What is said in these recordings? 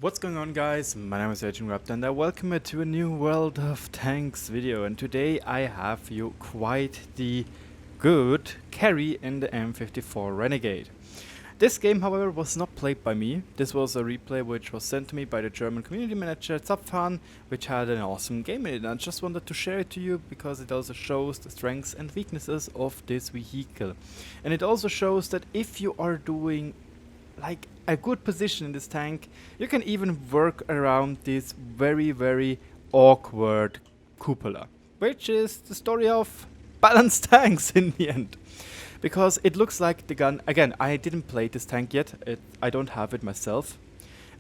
What's going on, guys? My name is RagingRaptor and I welcome you to a new World of Tanks video, and today I have you quite the good carry in the M54 Renegade. This game, however, was not played by me. This was a replay which was sent to me by the German community manager Zapfhan, which had an awesome game in it, and I just wanted to share it to you because it also shows the strengths and weaknesses of this vehicle. And it also shows that if you are doing like a good position in this tank, you can even work around this very awkward cupola, which is the story of balanced tanks in the end. Because it looks like the gun, again, I didn't play this tank yet, I don't have it myself.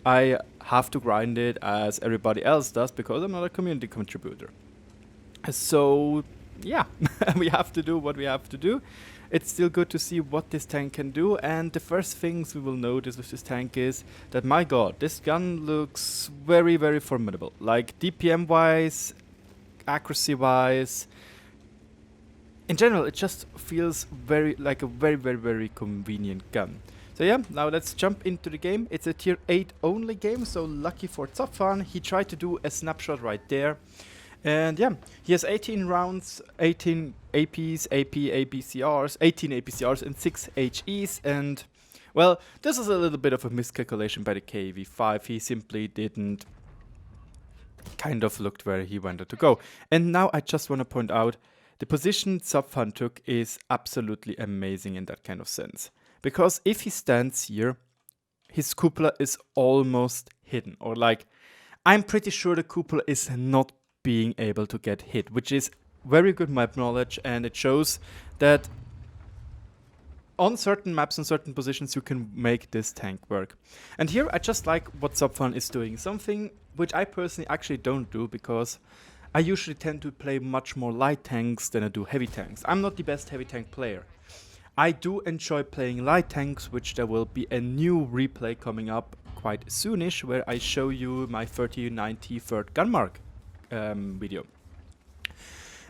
I have to grind it as everybody else does because I'm not a community contributor. So yeah, we have to do what we have to do. It's still good to see what this tank can do, and the first things we will notice with this tank is that, my god, this gun looks very formidable. Like DPM wise, accuracy wise, in general it just feels like a very convenient gun. So yeah, now let's jump into the game. It's a tier 8 only game, so lucky for Zapfhan, he tried to do a snapshot right there. And yeah, he has 18 rounds, 18 APs, APCRs, 18 APCRs and 6 HEs, and well, this is a little bit of a miscalculation by the KV5. He simply didn't kind of looked where he wanted to go. And now I just want to point out, the position Zapfhan took is absolutely amazing in that kind of sense. Because if he stands here, his cupola is almost hidden, or like, I'm pretty sure the cupola is not being able to get hit, which is very good map knowledge, and it shows that on certain maps and certain positions you can make this tank work. And here I just like what Zapfhan is doing, something which I personally actually don't do, because I usually tend to play much more light tanks than I do heavy tanks. I'm not the best heavy tank player. I do enjoy playing light tanks, which there will be a new replay coming up quite soonish where I show you my 3090 third gun mark video.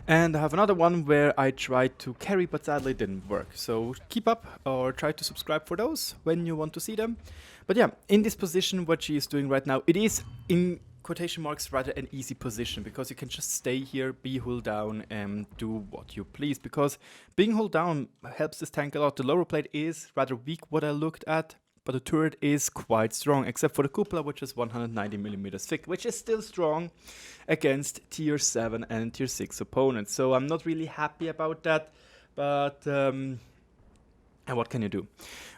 And I have another one where I tried to carry but sadly didn't work. So keep up or try to subscribe for those when you want to see them. But yeah, in this position what she is doing right now, it is in quotation marks rather an easy position, because you can just stay here, be hull down and do what you please, because being hull down helps this tank a lot. The lower plate is rather weak what I looked at, but the turret is quite strong, except for the cupola, which is 190mm thick, which is still strong against tier 7 and tier 6 opponents. So I'm not really happy about that, but and what can you do?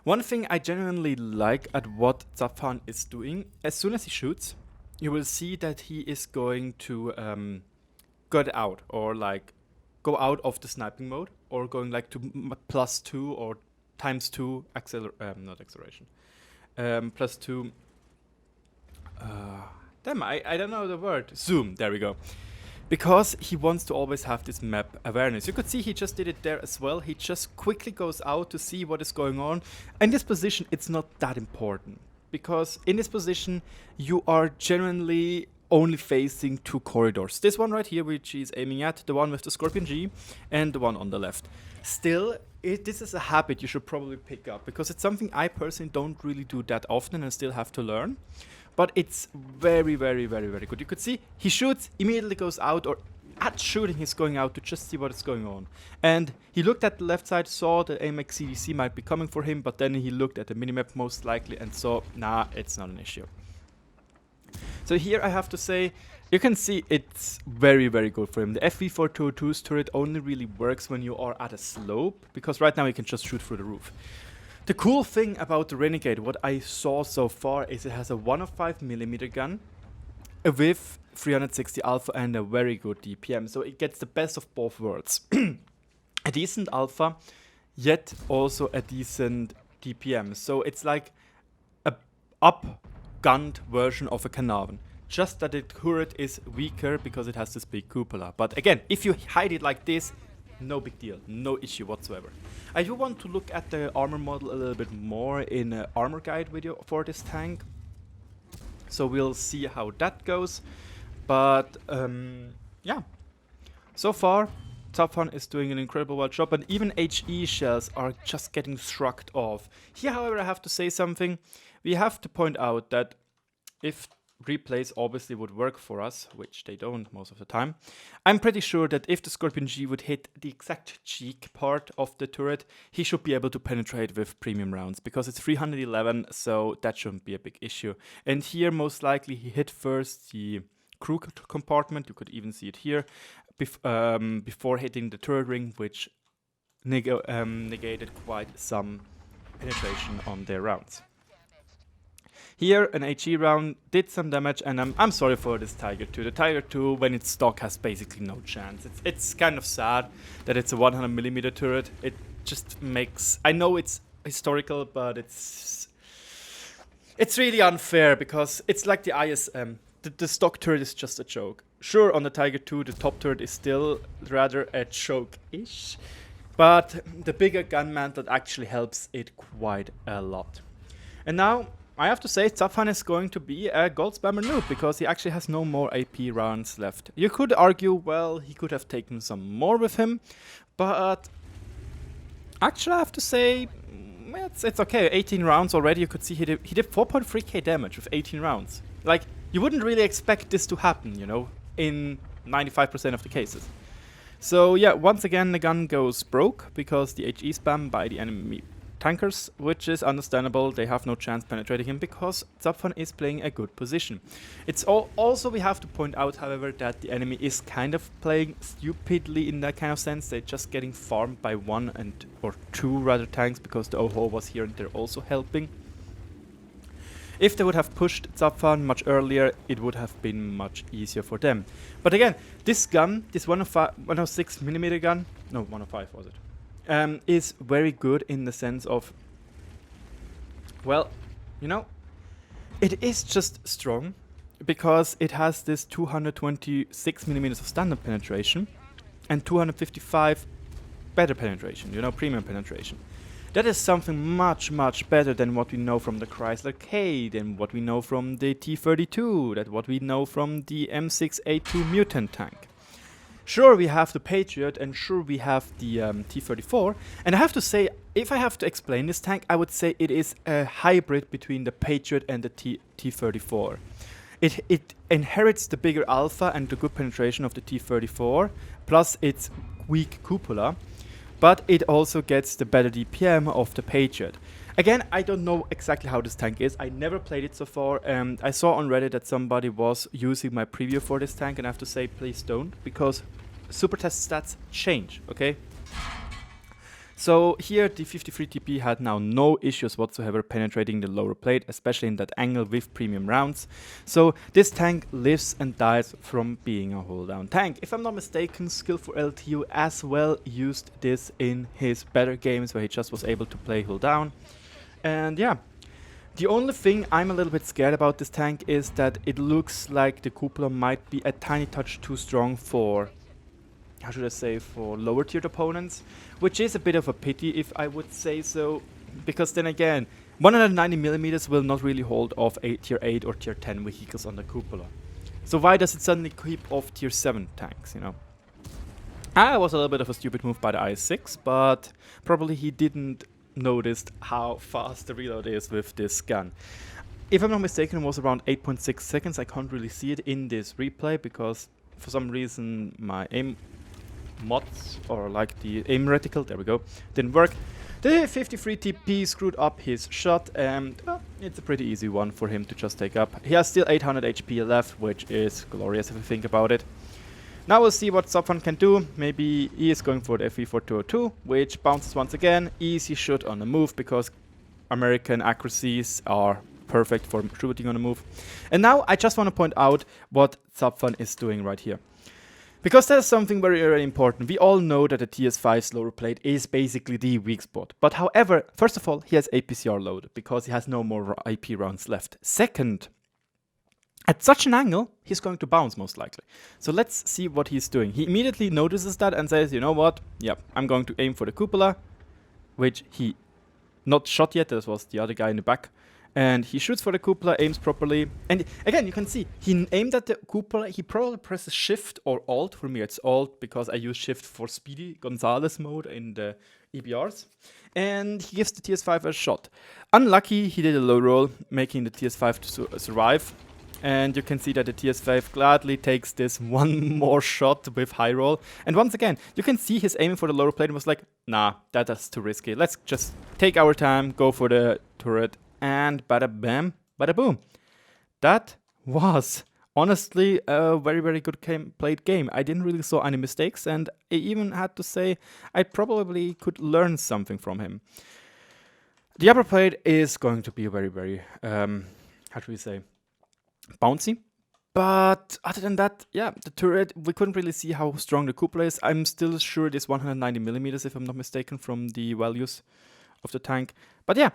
One thing I genuinely like at what Zapfhan is doing, as soon as he shoots, you will see that he is going to get out, or like go out of the sniping mode, or going like to +2 or ×2 not acceleration, +2, damn, I don't know the word, zoom, there we go. Because he wants to always have this map awareness. You could see he just did it there as well. He just quickly goes out to see what is going on. In this position, it's not that important, because in this position, you are generally only facing 2 corridors. This one right here, which he's aiming at, the one with the Scorpion G, and the one on the left. Still, this is a habit you should probably pick up, because it's something I personally don't really do that often and still have to learn. But it's very good. You could see he shoots, immediately goes out, or at shooting he's going out to just see what is going on. And he looked at the left side, saw the AMX CDC might be coming for him, but then he looked at the minimap most likely and saw, nah, it's not an issue. So here I have to say, you can see it's very good for him. The FV422's turret only really works when you are at a slope, because right now you can just shoot through the roof. The cool thing about the Renegade, what I saw so far, is it has a 105mm gun with 360 alpha and a very good DPM, so it gets the best of both worlds. A decent alpha, yet also a decent DPM, so it's like a up-gunned version of a Carnarvon. Just that the turret is weaker because it has this big cupola. But again, if you hide it like this, no big deal, no issue whatsoever. I do want to look at the armor model a little bit more in an armor guide video for this tank. So we'll see how that goes. But yeah, so far Zapfhan is doing an incredible well job, and even HE shells are just getting shrugged off. Here, however, I have to say something. We have to point out that if replays obviously would work for us, which they don't most of the time, I'm pretty sure that if the Scorpion G would hit the exact cheek part of the turret, he should be able to penetrate with premium rounds, because it's 311, so that shouldn't be a big issue. And here, most likely, he hit first the crew compartment, you could even see it here, before hitting the turret ring, which negated quite some penetration on their rounds. Here, an HE round did some damage, and I'm sorry for this Tiger 2. The Tiger 2, when it's stock, has basically no chance. It's kind of sad that it's a 100mm turret. It just makes... I know it's historical, but it's really unfair, because it's like the ISM. The stock turret is just a joke. Sure, on the Tiger 2, the top turret is still rather a joke-ish, but the bigger gun mantle actually helps it quite a lot. And now, I have to say, Zapfhan is going to be a gold spammer noob, because he actually has no more AP rounds left. You could argue, well, he could have taken some more with him, but actually I have to say, it's okay. 18 rounds already, you could see he did 4.3k damage with 18 rounds. Like, you wouldn't really expect this to happen, you know, in 95% of the cases. So yeah, once again the gun goes broke, because the HE spam by the enemy tankers, which is understandable. They have no chance penetrating him, because Zapfhan is playing a good position. It's also, we have to point out, however, that the enemy is kind of playing stupidly in that kind of sense. They're just getting farmed by one or two rather tanks, because the OHO was here and they're also helping. If they would have pushed Zapfhan much earlier, it would have been much easier for them. But again, this gun, this 106mm gun, no, 105 was it? Is very good in the sense of, well, you know, it is just strong, because it has this 226mm of standard penetration and 255 better penetration, you know, premium penetration. That is something much, much better than what we know from the Chrysler K, than what we know from the T-32, that what we know from the M6A2 Mutant tank. Sure, we have the Patriot, and sure, we have the T-34. And I have to say, if I have to explain this tank, I would say it is a hybrid between the Patriot and the T-34. It inherits the bigger alpha and the good penetration of the T-34, plus its weak cupola, but it also gets the better DPM of the Patriot. Again, I don't know exactly how this tank is. I never played it so far. I saw on Reddit that somebody was using my preview for this tank, and I have to say, please don't, because super test stats change, okay? So here, the 53 TP had now no issues whatsoever penetrating the lower plate, especially in that angle with premium rounds. So this tank lives and dies from being a hold down tank. If I'm not mistaken, Skillful LTU as well used this in his better games, where he just was able to play hold down. And yeah, the only thing I'm a little bit scared about this tank is that it looks like the cupola might be a tiny touch too strong for, how should I say, for lower tiered opponents, which is a bit of a pity if I would say so, because then again, 190mm will not really hold off tier 8 or tier 10 vehicles on the cupola. So why does it suddenly keep off tier 7 tanks, you know? It was a little bit of a stupid move by the IS-6, but probably he didn't noticed how fast the reload is with this gun. If I'm not mistaken, it was around 8.6 seconds. I can't really see it in this replay, because for some reason my aim mods, or like the aim reticle, there we go, didn't work. The 53 TP screwed up his shot, and well, it's a pretty easy one for him to just take up. He has still 800 HP left, which is glorious if you think about it. Now we'll see what Zapfhan can do. Maybe he is going for the FE4202, which bounces once again. Easy shot on the move, because American accuracies are perfect for shooting on the move. And now I just want to point out what Zapfhan is doing right here, because that is something very, very important. We all know that the TS5 lower plate is basically the weak spot. But however, first of all, he has APCR load, because he has no more IP rounds left. Second, at such an angle, he's going to bounce most likely. So let's see what he's doing. He immediately notices that and says, you know what? Yep, I'm going to aim for the cupola, which he not shot yet. This was the other guy in the back. And he shoots for the cupola, aims properly. And again, you can see, he aimed at the cupola. He probably presses Shift or Alt. For me, it's Alt, because I use Shift for Speedy Gonzalez mode in the EBRs. And he gives the TS5 a shot. Unlucky, he did a low roll, making the TS5 to survive. And you can see that the TS5 gladly takes this one more shot with high roll. And once again, you can see he's aiming for the lower plate and was like, nah, that's too risky. Let's just take our time, go for the turret, and bada bam, bada boom. That was honestly a very, very good played game. I didn't really saw any mistakes, and I even had to say I probably could learn something from him. The upper plate is going to be very, very, how should we say, bouncy. But other than that, yeah, the turret, we couldn't really see how strong the cupola is. I'm still sure it is 190 millimeters, if I'm not mistaken, from the values of the tank. But yeah,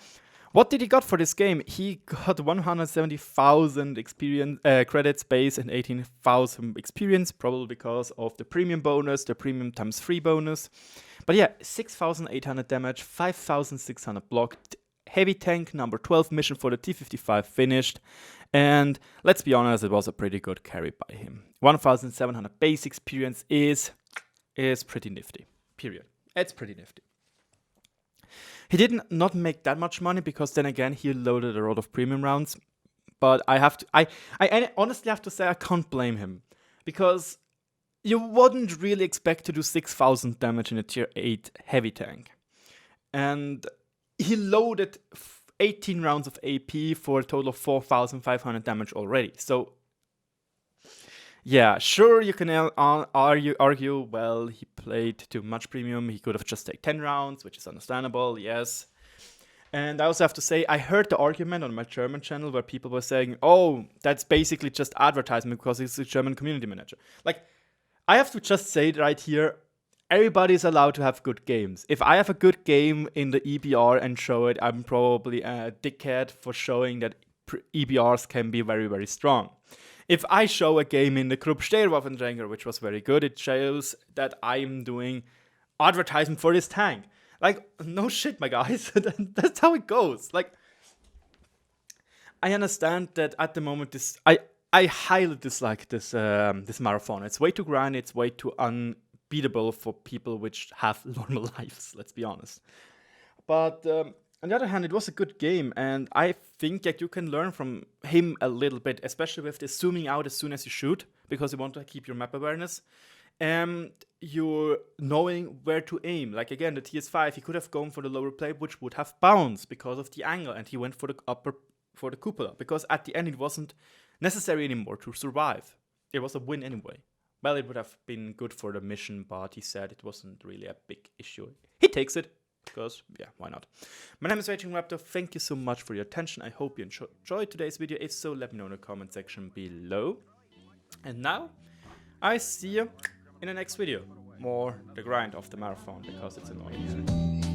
what did he got for this game? He got 170,000 experience credits base and 18,000 experience, probably because of the premium bonus, the premium ×3 bonus. But yeah, 6,800 damage, 5,600 blocked, heavy tank, number 12 mission for the T55 finished. And let's be honest, it was a pretty good carry by him. 1,700 base experience is pretty nifty, period. It's pretty nifty. He did not make that much money because then again, he loaded a lot of premium rounds. But I honestly have to say I can't blame him. Because you wouldn't really expect to do 6,000 damage in a tier 8 heavy tank. And he loaded 18 rounds of AP for a total of 4,500 damage already. So, yeah, sure, you can argue, well, he played too much premium. He could have just taken 10 rounds, which is understandable, yes. And I also have to say, I heard the argument on my German channel where people were saying, oh, that's basically just advertisement because he's a German community manager. Like, I have to just say right here, everybody's allowed to have good games. If I have a good game in the EBR and show it, I'm probably a dickhead for showing that EBRs can be very, very strong. If I show a game in the Krupp-Steyrwaffenträger, which was very good, it shows that I'm doing advertisement for this tank. Like, no shit, my guys. That's how it goes. Like, I understand that at the moment, I highly dislike this marathon. It's way too grind. It's way too unbeatable for people which have normal lives. Let's be honest. But on the other hand, it was a good game, and I think that you can learn from him a little bit, especially with the zooming out as soon as you shoot, because you want to keep your map awareness. And you're knowing where to aim. Like again, the TS5, he could have gone for the lower plate, which would have bounced because of the angle, and he went for the upper, for the cupola, because at the end it wasn't necessary anymore to survive. It was a win anyway. Well, it would have been good for the mission, but he said it wasn't really a big issue. He takes it, because, yeah, why not? My name is RagingRaptor. Thank you so much for your attention. I hope you enjoyed today's video. If so, let me know in the comment section below. And now, I see you in the next video. More the grind of the marathon, because it's annoying.